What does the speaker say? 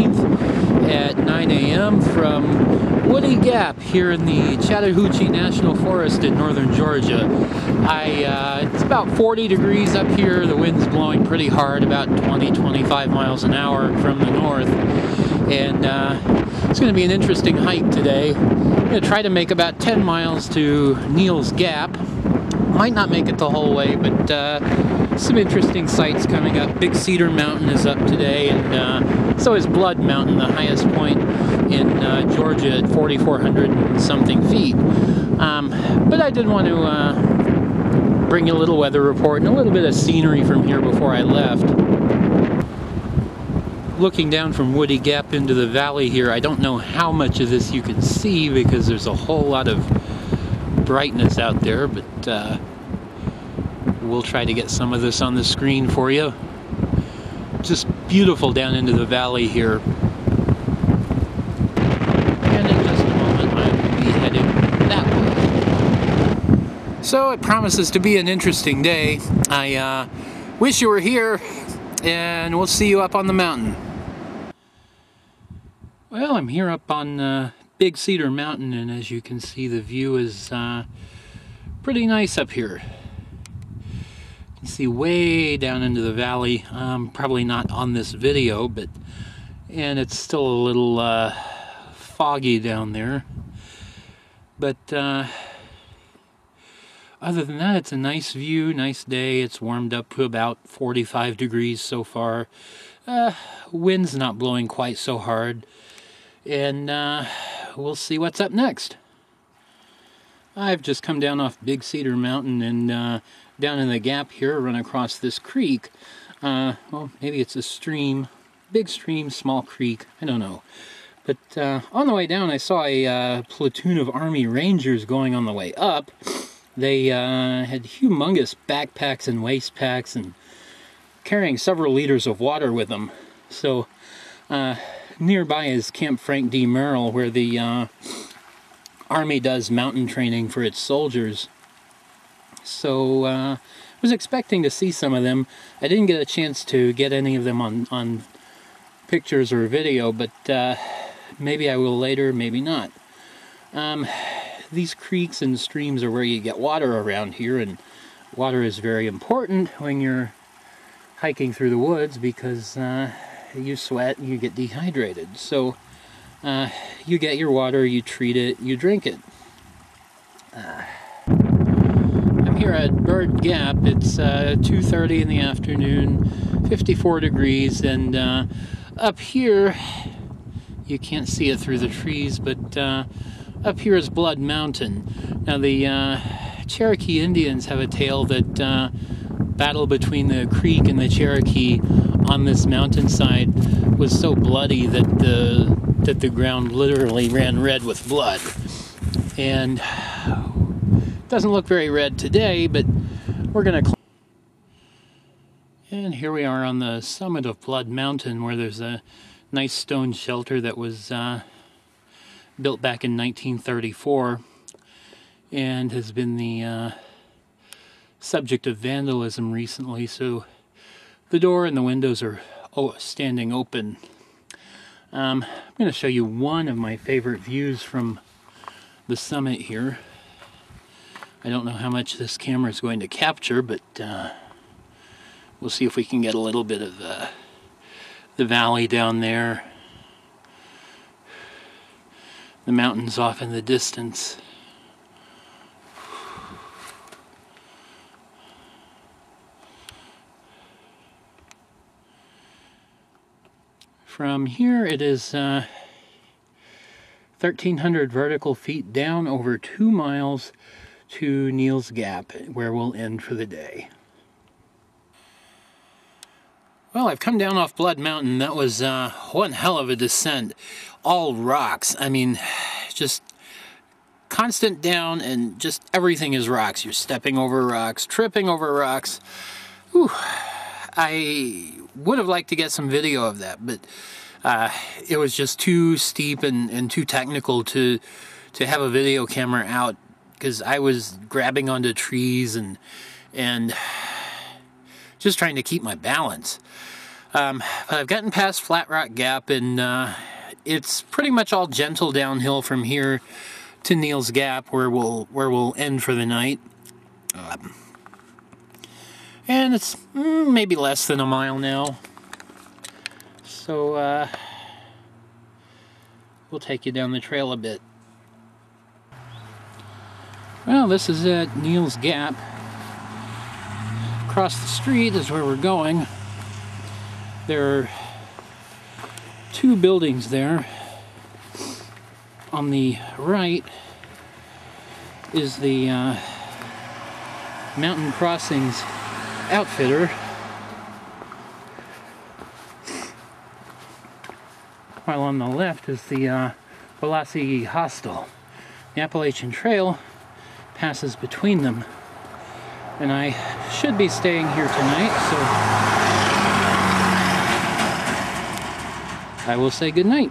15th at 9 a.m. from Woody Gap here in the Chattahoochee National Forest in northern Georgia. It's about 40 degrees up here. The wind's blowing pretty hard, about 20-25 miles an hour from the north. And it's going to be an interesting hike today. I'm going to try to make about 10 miles to Neels Gap. Might not make it the whole way, but some interesting sights coming up. Big Cedar Mountain is up today, and so is Blood Mountain, the highest point in Georgia at 4,400 and something feet. But I did want to bring you a little weather report and a little bit of scenery from here before I left. Looking down from Woody Gap into the valley here, I don't know how much of this you can see because there's a whole lot of brightness out there, but we'll try to get some of this on the screen for you. Just beautiful down into the valley here. And in just a moment I will be heading that way. So it promises to be an interesting day. I wish you were here, and we'll see you up on the mountain. Well, I'm here up on Big Cedar Mountain, and as you can see, the view is pretty nice up here. You can see way down into the valley. Probably not on this video, and it's still a little foggy down there. But other than that, it's a nice view, nice day. It's warmed up to about 45 degrees so far. Wind's not blowing quite so hard. And we'll see what's up next. I've just come down off Big Cedar Mountain and down in the gap here, run across this creek. Well, maybe it's a stream, big stream, small creek, I don't know. But on the way down I saw a platoon of Army Rangers going on the way up. They had humongous backpacks and waist packs and carrying several liters of water with them. So nearby is Camp Frank D. Merrill, where the Army does mountain training for its soldiers. So I was expecting to see some of them. I didn't get a chance to get any of them on pictures or video, but maybe I will later, maybe not. These creeks and streams are where you get water around here, and water is very important when you're hiking through the woods because you sweat and you get dehydrated. So you get your water, you treat it, you drink it. I'm here at Bird Gap. It's 2:30 in the afternoon, 54 degrees, and up here, you can't see it through the trees, but up here is Blood Mountain. Now the Cherokee Indians have a tale that battle between the Creek and the Cherokee on this mountainside was so bloody that the ground literally ran red with blood. And it doesn't look very red today, but we're gonna and here we are on the summit of Blood Mountain, where there's a nice stone shelter that was built back in 1934 and has been the subject of vandalism recently, so the door and the windows are standing open. I'm going to show you one of my favorite views from the summit here. I don't know how much this camera is going to capture, but we'll see if we can get a little bit of the valley down there. The mountains off in the distance. From here it is 1,300 vertical feet down, over 2 miles to Neels Gap, where we'll end for the day. Well, I've come down off Blood Mountain. That was one hell of a descent. All rocks. I mean, just constant down, and just everything is rocks. You're stepping over rocks, tripping over rocks. Whew. I would have liked to get some video of that, but it was just too steep and too technical to have a video camera out, because I was grabbing onto trees and just trying to keep my balance. But I've gotten past Flat Rock Gap, and it's pretty much all gentle downhill from here to Neels Gap, where we'll end for the night. And it's maybe less than a mile now. So we'll take you down the trail a bit. Well, this is at Neels Gap. Across the street is where we're going. There are two buildings there. On the right is the Mountain Crossings outfitter. While on the left is the Appalachian hostel. The Appalachian Trail passes between them. And I should be staying here tonight, so I will say good night.